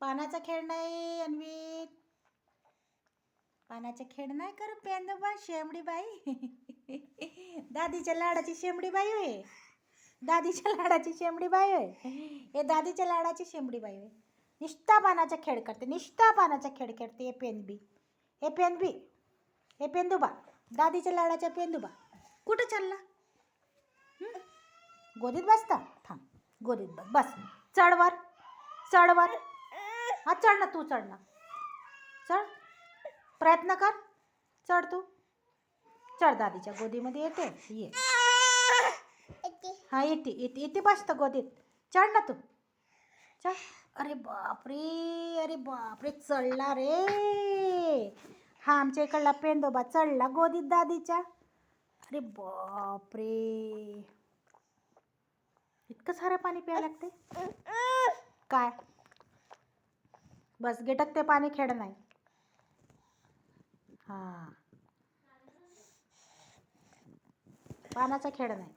पानाचा खेळ नाही अन्वित, पानाचा खेळ नाही कर पेंदोबा शेमडी बाई. दादीच्या लाडाची शेमडी बाई होय, दादीच्या लाडाची शेमडी बाई होय, हे दादीच्या लाडाची शेमडी बाई होय. निष्ठा पानाचा खेळ करते, निष्ठा पानाचा खेळ करते. हे पेनबी, हे पेनबी, हे पेंदुबा, दादीच्या लाडाच्या पेंदुबा. कुठं चालला? गोदीत बसता, थांब गोदीत बस, बस चढवर, चढवर. हा चढ ना, तू चढ ना, चढ, प्रयत्न कर, चढ तू, चढ. दादीच्या गोदीमध्ये येते, ये. हा येते येते येते, बसतं गोदीत. चढ ना तू, चढ. अरे बापरे, अरे बापरे, चढला रे हा आमच्या इकडला पेंदोबा, चढला गोदीत दादीच्या. अरे बापरे, इतकं सारं पाणी प्यायला लागते काय? बस गेटक ते पाणी खेळ नाही. हा पाण्याचा खेळ नाही.